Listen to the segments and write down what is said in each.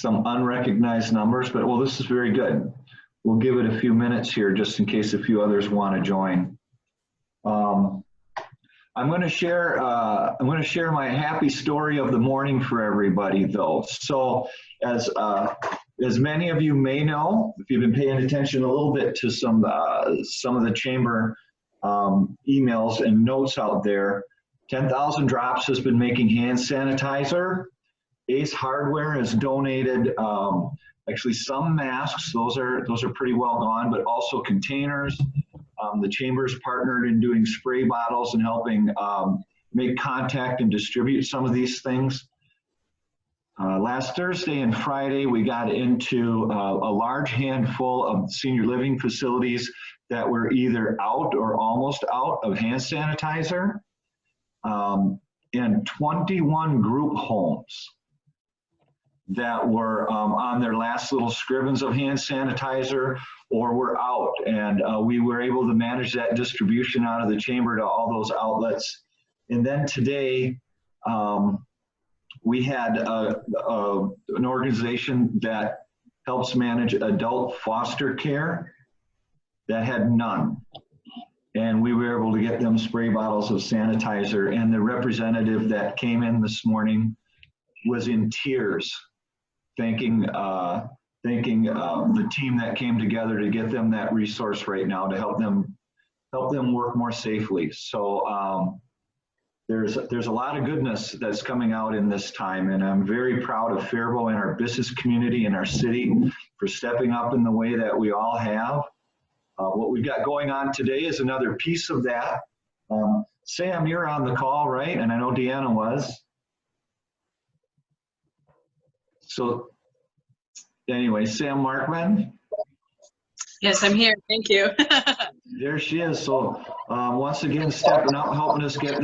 some unrecognized numbers, but well, this is very good. We'll give it a few minutes here just in case a few others want to join. I'm going to share my happy story of the morning for everybody, though. So, as many of you may know, if you've been paying attention a little bit to some of the chamber emails and notes out there, 10,000 Drops has been making hand sanitizer. Ace Hardware has donated actually some masks. Those are pretty well gone, but also containers. The chamber's partnered in doing spray bottles and helping make contact and distribute some of these things. Last Thursday and Friday, we got into a large handful of senior living facilities that were either out or almost out of hand sanitizer, and 21 group homes that were on their last little scrivens of hand sanitizer or were out. And we were able to manage that distribution out of the chamber to all those outlets. And then today, we had an organization that helps manage adult foster care that had none. And we were able to get them spray bottles of sanitizer. And the representative that came in this morning was in tears, thanking the team that came together to get them that resource right now to help them work more safely. So there's a lot of goodness that's coming out in this time, and I'm very proud of Faribault and our business community and our city for stepping up in the way that we all have. What we've got going on today is another piece of that. Sam, you're on the call, right? And I know Deanna was. So anyway, Sam Markman. Yes, I'm here. Thank you. There she is. So once again, stepping up, helping us get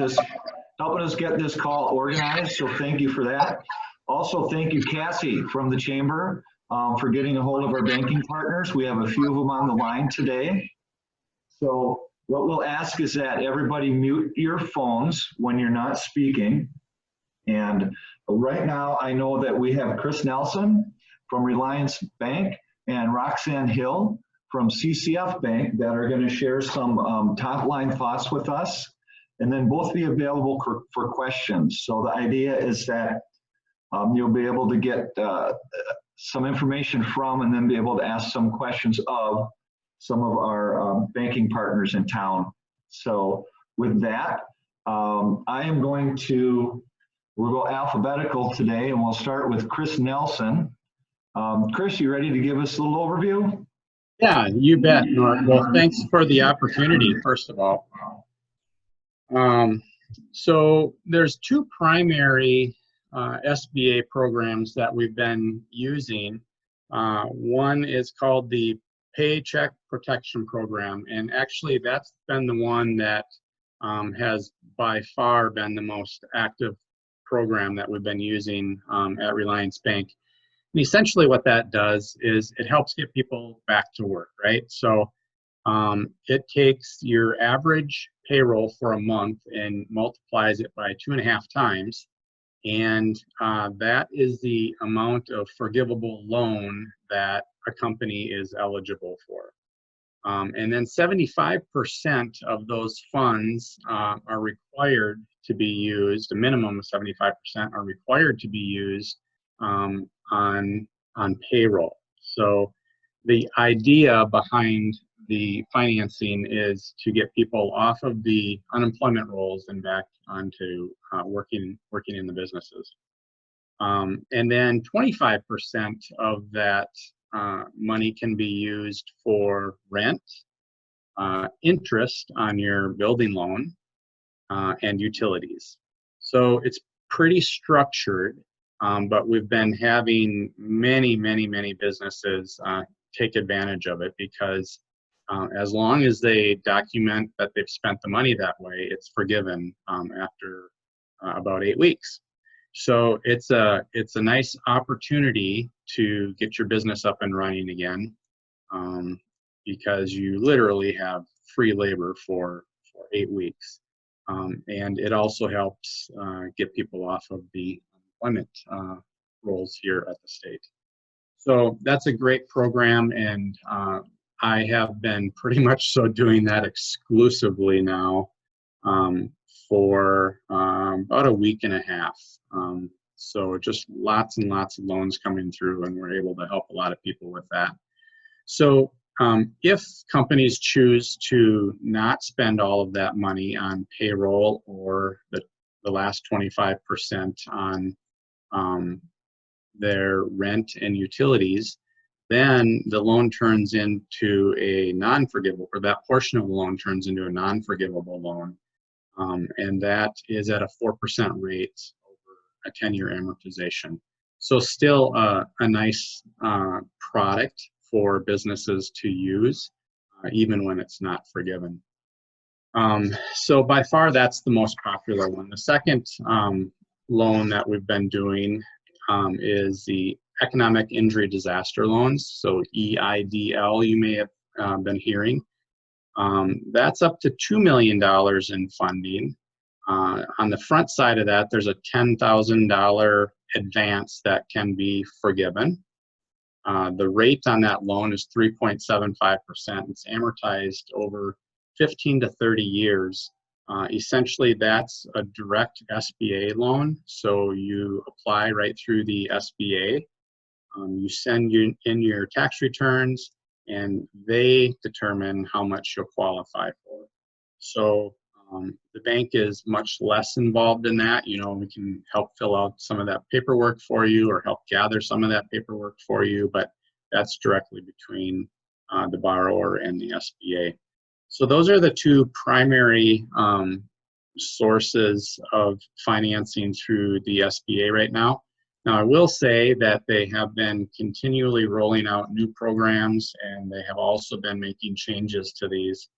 this call organized. So thank you for that. Also, thank you, Cassie from the chamber, for getting a hold of our banking partners. We have a few of them on the line today. So what we'll ask is that everybody mute your phones when you're not speaking. And right now, I know that we have Chris Nelson from Reliance Bank and Roxanne Hill from CCF Bank that are going to share some top line thoughts with us, and then both be available for questions. So the idea is that you'll be able to get some information from and then be able to ask some questions of some of our banking partners in town. So with that, I am going to, we'll go alphabetical today, and we'll start with Chris Nelson. Chris, you ready to give us a little overview? Yeah, you bet, Norm. Well, thanks for the opportunity, first of all. So there's two primary SBA programs that we've been using. One is called the Paycheck Protection Program, and actually that's been the one that has by far been the most active program that we've been using at Reliance Bank. And essentially what that does is it helps get people back to work, right? So it takes your average payroll for a month and multiplies it by 2.5 times. And that is the amount of forgivable loan that a company is eligible for. And then 75% of those funds are required to be used, a minimum of 75% are required to be used on payroll. So the idea behind the financing is to get people off of the unemployment rolls and back onto working in the businesses. And then 25% of that money can be used for rent, interest on your building loan, and utilities. So it's pretty structured, but we've been having many businesses take advantage of it because as long as they document that they've spent the money that way, it's forgiven after about 8 weeks. So it's a nice opportunity to get your business up and running again because you literally have free labor for 8 weeks. And it also helps get people off of the employment rolls here at the state. So that's a great program, and I have been pretty much so doing that exclusively now for about a week and a half. So just lots and lots of loans coming through, and we're able to help a lot of people with that. So if companies choose to not spend all of that money on payroll or the last 25% on their rent and utilities, then the loan turns into a non-forgivable, or that portion of the loan turns into a non-forgivable loan. And that is at a 4% rate over a 10-year amortization. So still a nice product for businesses to use, even when it's not forgiven. So by far, that's the most popular one. The second loan that we've been doing is the Economic Injury Disaster Loans, so EIDL, you may have been hearing. That's up to $2 million in funding. On the front side of that, there's a $10,000 advance that can be forgiven. The rate on that loan is 3.75%. It's amortized over 15 to 30 years. Essentially, that's a direct SBA loan. So you apply right through the SBA. You send in your tax returns, and they determine how much you'll qualify for. So the bank is much less involved in that. You know, we can help fill out some of that paperwork for you or help gather some of that paperwork for you, but that's directly between the borrower and the SBA. So those are the two primary sources of financing through the SBA right now. Now, I will say that they have been continually rolling out new programs, and they have also been making changes to these.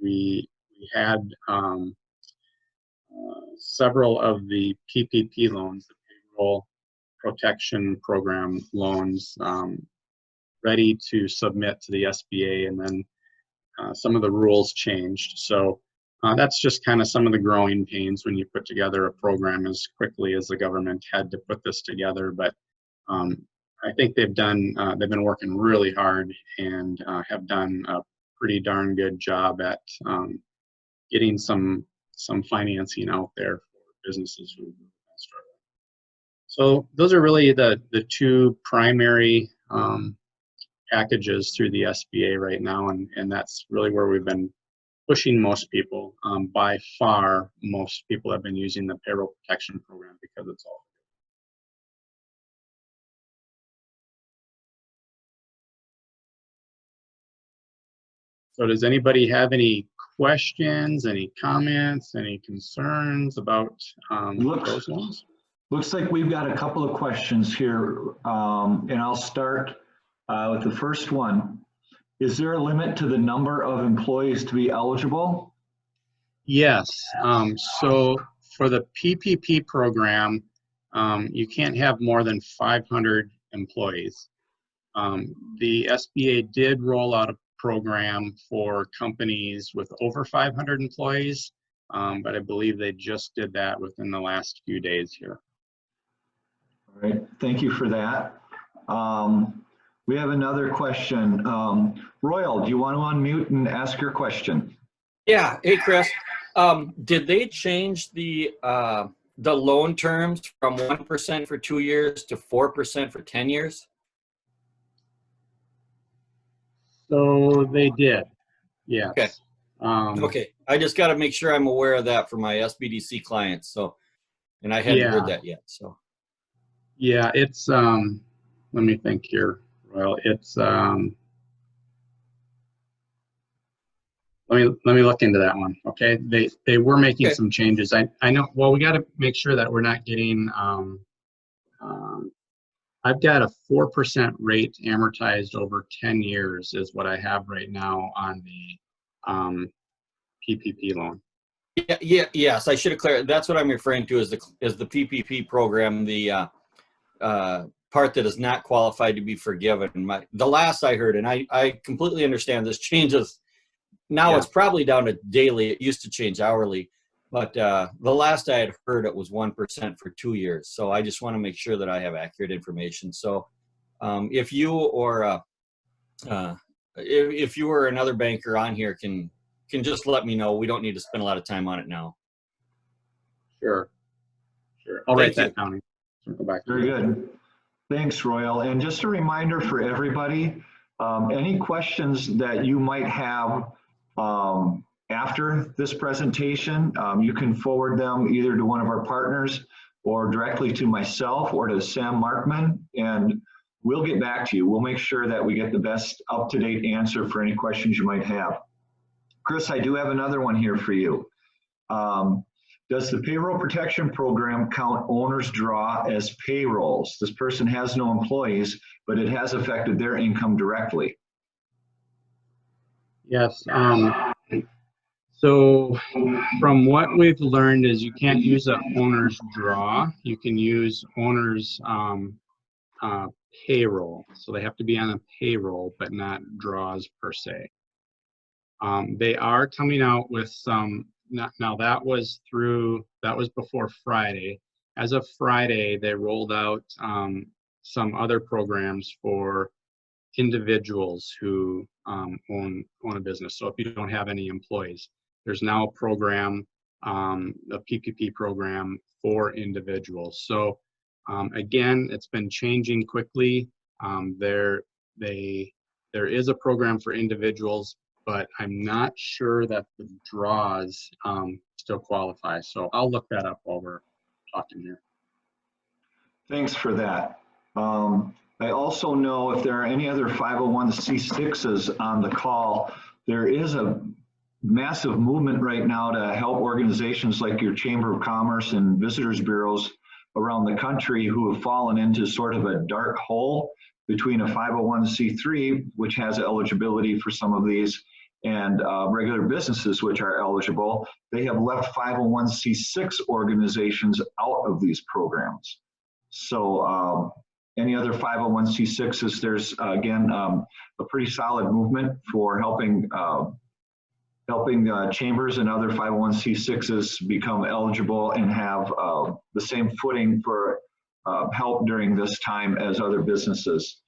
We had several of the PPP loans, the Payroll Protection Program loans, ready to submit to the SBA, and then some of the rules changed. So that's just kind of some of the growing pains when you put together a program as quickly as the government had to put this together. But I think they've been working really hard and have done a pretty darn good job at getting some financing out there for businesses who are struggling. So those are really the two primary packages through the SBA right now, and that's really where we've been pushing most people. By far, most people have been using the Payroll Protection Program because it's all. So does anybody have any questions, any comments, any concerns about those loans? Looks like we've got a couple of questions here, and I'll start with the first one. Is there a limit to the number of employees to be eligible? Yes. So for the PPP program, you can't have more than 500 employees. The SBA did roll out a program for companies with over 500 employees, but I believe they just did that within the last few days here. All right, thank you for that. We have another question. Royal, do you want to unmute and ask your question? Yeah. Hey, Chris. Did they change the loan terms from 1% for 2 years to 4% for 10 years? So they did. Yes. Okay. Okay. I just got to make sure I'm aware of that for my SBDC clients. So, and I hadn't heard that yet. So. Yeah, it's let me think here. Well, it's let me look into that one. Okay, they were making some changes. I know. Well, we got to make sure that we're not getting. I've got a 4% rate amortized over 10 years is what I have right now on the PPP loan. Yes, I should have clarified. That's what I'm referring to as the PPP program, the part that is not qualified to be forgiven. The last I heard, and I completely understand this changes. Now it's probably down to daily. It used to change hourly, but the last I had heard it was 1% for 2 years. So I just want to make sure that I have accurate information. So if you or if you or another banker on here can just let me know. We don't need to spend a lot of time on it now. Sure. Sure. I'll write that down. Go back. Very good. Thanks, Royal. And just a reminder for everybody, any questions that you might have after this presentation, you can forward them either to one of our partners or directly to myself or to Sam Markman, and we'll get back to you. We'll make sure that we get the best up-to-date answer for any questions you might have. Chris, I do have another one here for you. Does the payroll protection program count owner's draw as payrolls? This person has no employees, but it has affected their income directly. Yes. So from what we've learned is you can't use an owner's draw. You can use owner's payroll. So they have to be on a payroll, but not draws per se. They are coming out with some. Now that was before Friday. As of Friday, they rolled out some other programs for individuals who own a business. So if you don't have any employees, there's now a program, a PPP program for individuals. So again, it's been changing quickly. There is a program for individuals, but I'm not sure that the draws still qualify. So I'll look that up while we're talking here. Thanks for that. I also know if there are any other 501c6s on the call, there is a massive movement right now to help organizations like your Chamber of Commerce and Visitors Bureaus around the country who have fallen into sort of a dark hole between a 501c3, which has eligibility for some of these, and regular businesses which are eligible. They have left 501c6 organizations out of these programs. So any other 501c6s, there's again a pretty solid movement for helping chambers and other 501c6s become eligible and have the same footing for help during this time as other businesses.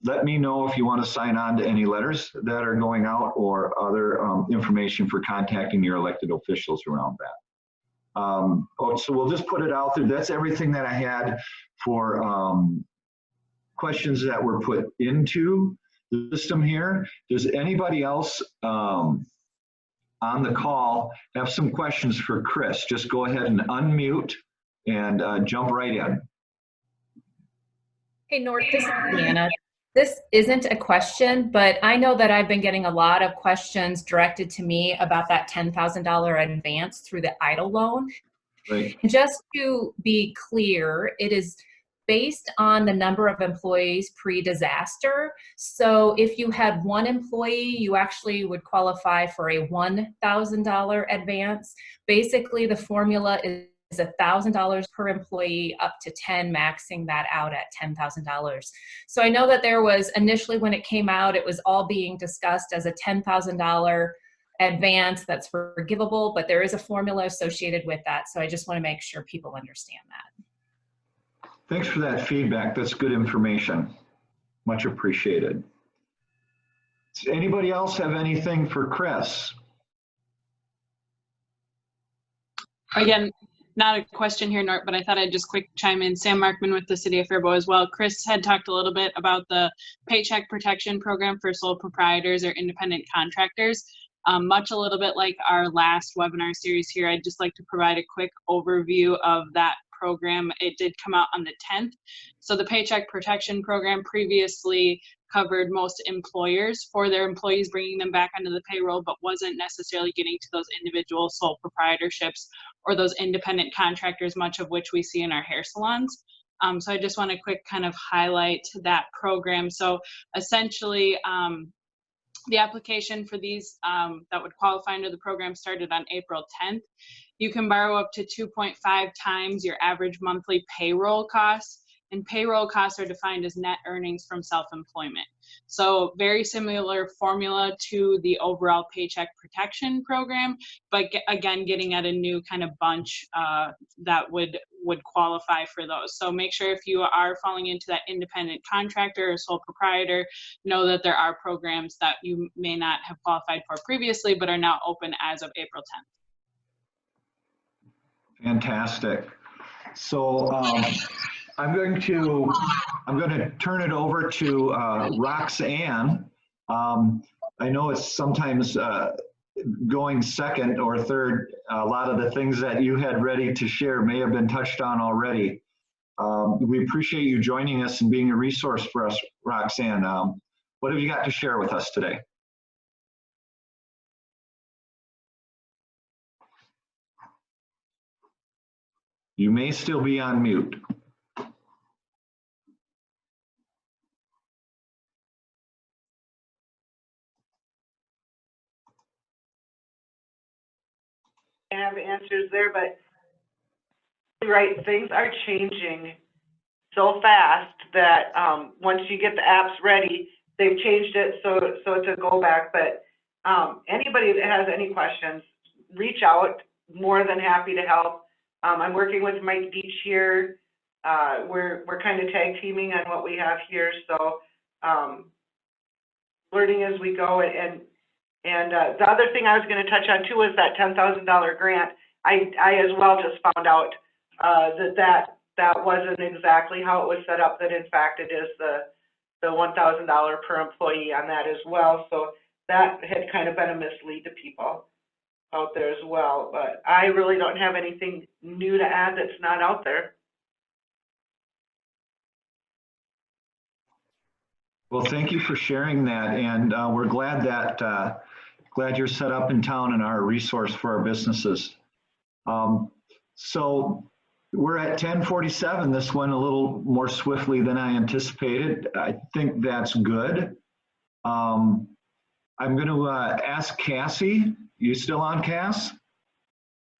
Let me know if you want to sign on to any letters that are going out or other information for contacting your elected officials around that. So we'll just put it out there. That's everything that I had for questions that were put into the system here. Does anybody else on the call have some questions for Chris? Just go ahead and unmute and jump right in. Hey, North, this is Deanna. This isn't a question, but I know that I've been getting a lot of questions directed to me about that $10,000 advance through the EIDL loan. Right. And just to be clear, it is based on the number of employees pre-disaster. So if you had one employee, you actually would qualify for a $1,000 advance. Basically, the formula is $1,000 per employee up to 10, maxing that out at $10,000. So I know that there was initially when it came out, it was all being discussed as a $10,000 advance that's forgivable, but there is a formula associated with that. So I just want to make sure people understand that. Thanks for that feedback. That's good information. Much appreciated. Does anybody else have anything for Chris? Again, not a question here, Nort, but I thought I'd just quick chime in. Sam Markman with the City of Faribault as well. Chris had talked a little bit about the Paycheck Protection Program for sole proprietors or independent contractors. Much a little bit like our last webinar series here, I'd just like to provide a quick overview of that program. It did come out on the 10th. So the Paycheck Protection Program previously covered most employers for their employees, bringing them back onto the payroll, but wasn't necessarily getting to those individual sole proprietorships or those independent contractors, much of which we see in our hair salons. So I just want to quick kind of highlight that program. So essentially, the application for these that would qualify under the program started on April 10th. You can borrow up to 2.5 times your average monthly payroll costs and payroll costs are defined as net earnings from self-employment. So very similar formula to the overall Paycheck Protection Program, but again, getting at a new kind of bunch that would qualify for those. So make sure if you are falling into that independent contractor or sole proprietor, know that there are programs that you may not have qualified for previously, but are now open as of April 10th. Fantastic. So I'm going to turn it over to Roxanne. I know it's sometimes going second or third. A lot of the things that you had ready to share may have been touched on already. We appreciate you joining us and being a resource for us, Roxanne. What have you got to share with us today? You may still be on mute. I have answers there, but right, things are changing so fast that once you get the apps ready, they've changed it so it's a go back. But anybody that has any questions, reach out. More than happy to help. I'm working with Mike Beach here. We're kind of tag teaming on what we have here, so learning as we go. And the other thing I was going to touch on too is that $10,000 grant. I as well just found out that wasn't exactly how it was set up. That in fact it is the $1,000 per employee on that as well. So that had kind of been a mislead to people out there as well. But I really don't have anything new to add that's not out there. Well, thank you for sharing that, and we're glad that glad you're set up in town and are a resource for our businesses. So we're at 10:47. This went a little more swiftly than I anticipated. I think that's good. I'm going to ask Cassie. You still on, Cass?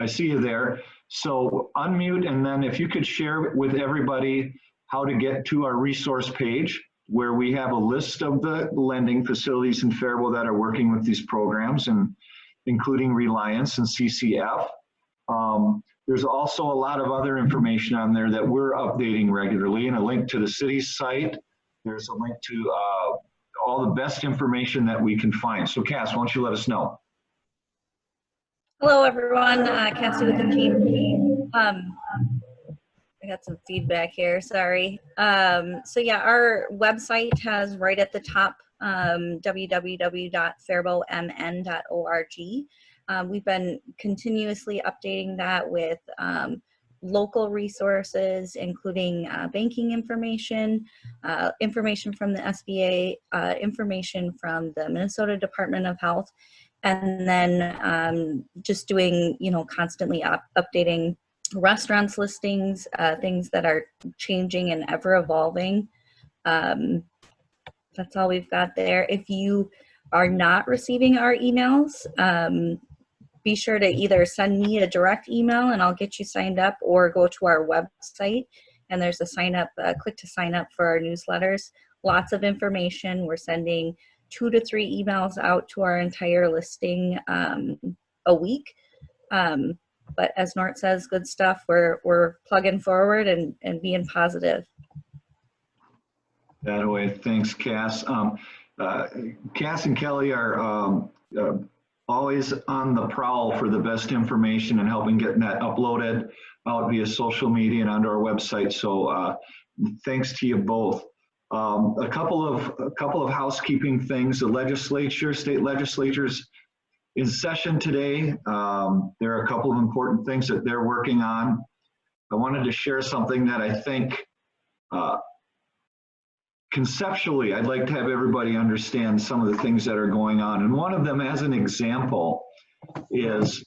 I see you there. So unmute, and then if you could share with everybody how to get to our resource page, where we have a list of the lending facilities in Faribault that are working with these programs, and including Reliance and CCF. There's also a lot of other information on there that we're updating regularly, and a link to the city's site. There's a link to all the best information that we can find. So Cass, why don't you let us know? Hello, everyone. Cassie with the team. I got some feedback here. Sorry. So yeah, our website has right at the top www.faribaultmn.org. We've been continuously updating that with local resources, including banking information, information from the SBA, information from the Minnesota Department of Health, and then just doing, constantly updating restaurants listings, things that are changing and ever evolving. That's all we've got there. If you are not receiving our emails, be sure to either send me a direct email and I'll get you signed up, or go to our website and there's a sign up, click to sign up for our newsletters. Lots of information. We're sending 2 to 3 emails out to our entire listing a week. But as Nort says, good stuff. We're plugging forward and being positive. That way, thanks, Cass. Cass and Kelly are always on the prowl for the best information and helping get that uploaded out via social media and onto our website. So thanks to you both. A couple of housekeeping things. The legislature, state legislatures, in session today. There are a couple of important things that they're working on. I wanted to share something that I think conceptually, I'd like to have everybody understand some of the things that are going on. And one of them, as an example, is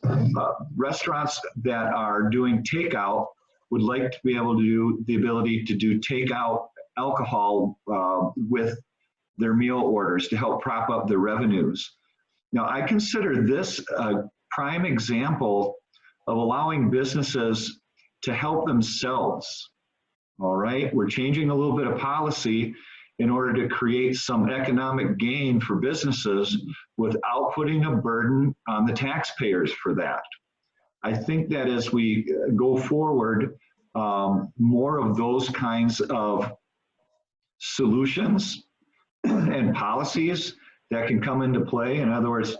restaurants that are doing takeout would like to be able to do the ability to do takeout alcohol with their meal orders to help prop up their revenues. Now, I consider this a prime example of allowing businesses to help themselves All right, we're changing a little bit of policy in order to create some economic gain for businesses without putting a burden on the taxpayers for that. I think that as we go forward, more of those kinds of solutions and policies that can come into play, in other words,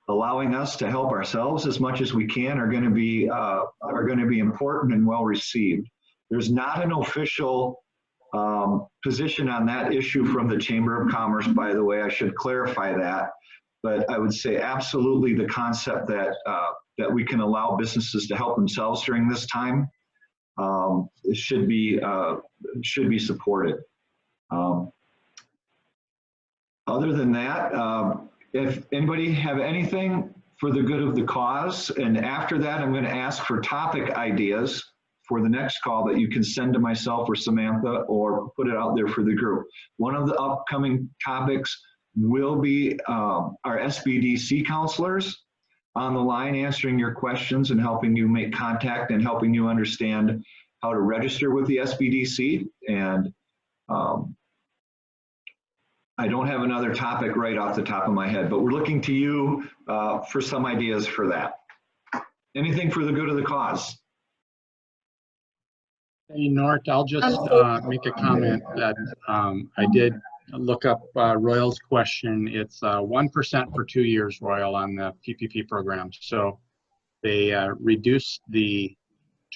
allowing us to help ourselves as much as we can, are going to be important and well received. There's not an official position on that issue from the Chamber of Commerce, by the way. I should clarify that. But I would say absolutely the concept that that we can allow businesses to help themselves during this time should be supported. Other than that, if anybody have anything for the good of the cause, and after that, I'm going to ask for topic ideas for the next call that you can send to myself or Samantha, or put it out there for the group. One of the upcoming topics will be our SBDC counselors on the line answering your questions and helping you make contact and helping you understand how to register with the SBDC. And I don't have another topic right off the top of my head, but we're looking to you for some ideas for that. Anything for the good of the cause? Hey, Nort, I'll just make a comment that I did look up Royal's question. It's 1% for 2 years, Royal, on the PPP program. So they reduce the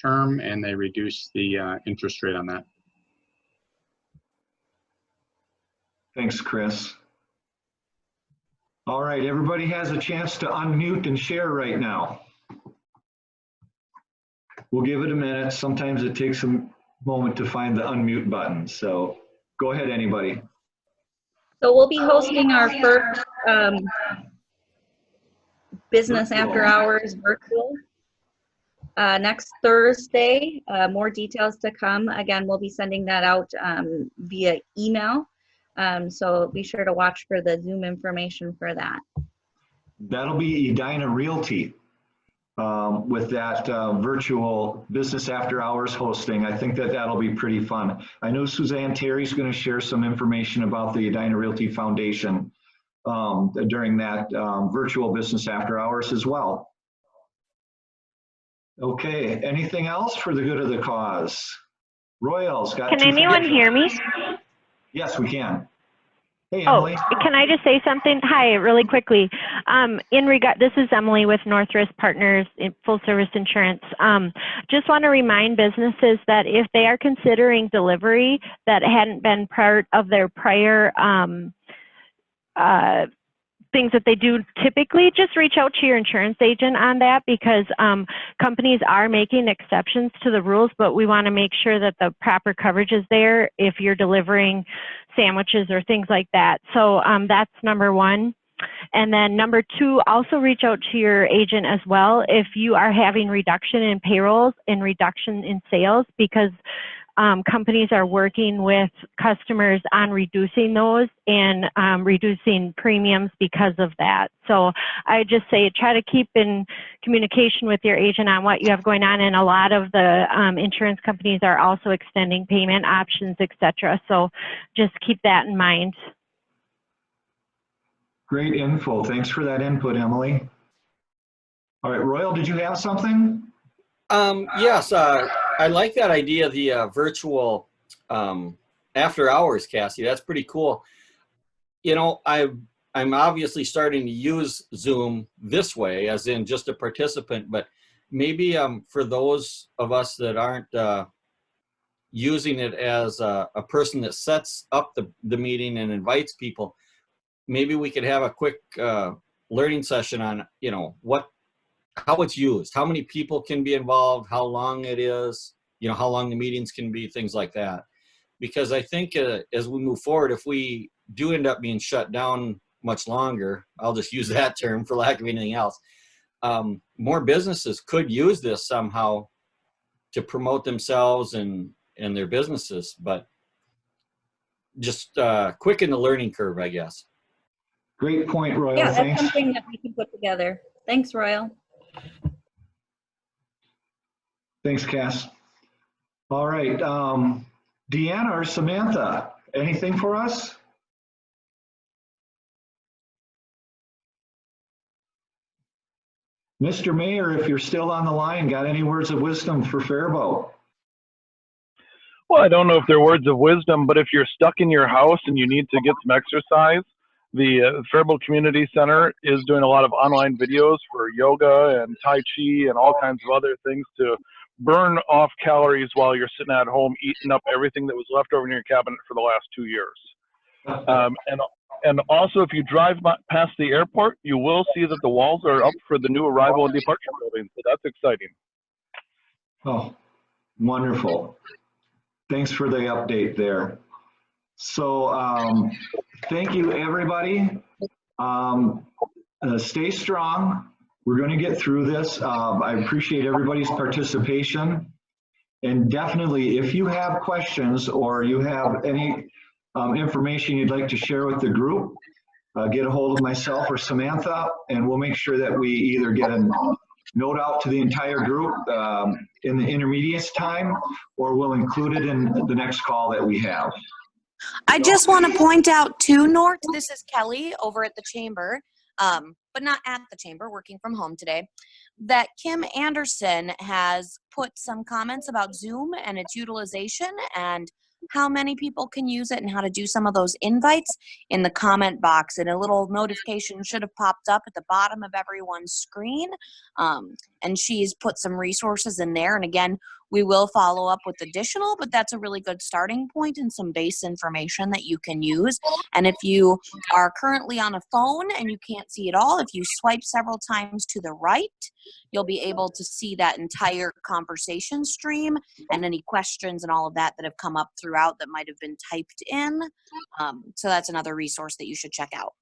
term and they reduce the interest rate on that. Thanks, Chris. All right, everybody has a chance to unmute and share right now. We'll give it a minute. Sometimes it takes a moment to find the unmute button. So go ahead, anybody. So we'll be hosting our first business after hours virtual next Thursday. More details to come. Again, we'll be sending that out via email. So be sure to watch for the Zoom information for that. That'll be Edina Realty with that virtual business after hours hosting. I think that that'll be pretty fun. I know Suzanne Terry's going to share some information about the Edina Realty Foundation during that virtual business after hours as well. Okay, anything else for the good of the cause? Royal's got. Can anyone hear me? Yes, we can. Hey, Oh, Emily. can I just say something? Hi, really quickly. This is Emily with North Risk Partners in Full Service Insurance. Just want to remind businesses that if they are considering delivery that hadn't been part of their prior things that they do typically, just reach out to your insurance agent on that, because companies are making exceptions to the rules, but we want to make sure that the proper coverage is there if you're delivering sandwiches or things like that. So that's number one. And then number two, also reach out to your agent as well if you are having reduction in payrolls and reduction in sales, because companies are working with customers on reducing those and reducing premiums because of that. So I just say try to keep in communication with your agent on what you have going on, and a lot of the insurance companies are also extending payment options, etc. So just keep that in mind. Great info. Thanks for that input, Emily. All right, Royal, did you have something? Yes, I like that idea, the virtual after hours, Cassie. That's pretty cool. You know, I'm obviously starting to use Zoom this way, as in just a participant, but maybe for those of us that aren't using it as a person that sets up the meeting and invites people, maybe we could have a quick learning session on, you know, how it's used, how many people can be involved, how long it is, you know, how long the meetings can be, things like that. Because I think as we move forward, if we do end up being shut down much longer, I'll just use that term for lack of anything else, more businesses could use this somehow to promote themselves and their businesses, but just quicken the learning curve, I guess. Great point, Royal. Yeah, that's Thanks. something that we can put together. Thanks, Royal. Thanks, Cass. All right. Deanna or Samantha, anything for us? Mr. Mayor, if you're still on the line, got any words of wisdom for Faribault? Well, I don't know if they're words of wisdom, but if you're stuck in your house and you need to get some exercise, the Faribault Community Center is doing a lot of online videos for yoga and Tai Chi and all kinds of other things to burn off calories while you're sitting at home eating up everything that was left over in your cabinet for the last 2 years. And also, if you drive past the airport, you will see that the walls are up for the new arrival and departure building. So that's exciting. Oh, wonderful. Thanks for the update there. So thank you, everybody. Stay strong. We're going to get through this. I appreciate everybody's participation. And definitely, if you have questions or you have any information you'd like to share with the group, get a hold of myself or Samantha, and we'll make sure that we either get a note out to the entire group in the intermediate time, or we'll include it in the next call that we have. I just want to point out too, Nort, this is Kelly over at the chamber, but not at the chamber, working from home today, that Kim Anderson has put some comments about Zoom and its utilization and how many people can use it and how to do some of those invites in the comment box, and a little notification should have popped up at the bottom of everyone's screen. And she's put some resources in there. And again, we will follow up with additional, but that's a really good starting point and some base information that you can use. And if you are currently on a phone and you can't see it all, if you swipe several times to the right, you'll be able to see that entire conversation stream and any questions and all of that that have come up throughout that might have been typed in. So that's another resource that you should check out.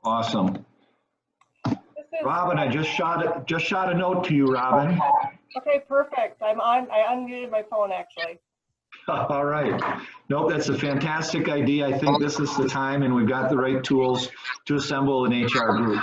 Awesome. Robin, I just shot a note to you, Robin. Okay, perfect. I unmuted my phone actually. All right. Nope, that's a fantastic idea. I think this is the time, and we've got the right tools to assemble an HR group.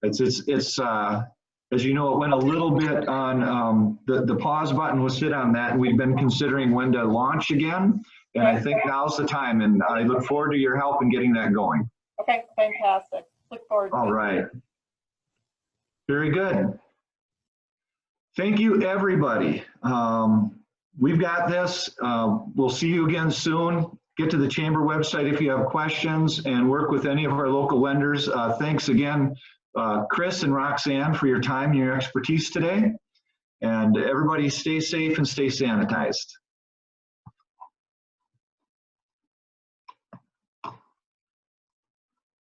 It's as you know, it went a little bit on the pause button was hit on that, and we've been considering when to launch again. And I think now's the time, and I look forward to your help in getting that going. Okay, fantastic. Look forward to it. All right. Very good. Thank you, everybody. We've got this. We'll see you again soon. Get to the chamber website if you have questions and work with any of our local lenders. Thanks again, Chris and Roxanne, for your time and your expertise today. And everybody stay safe and stay sanitized.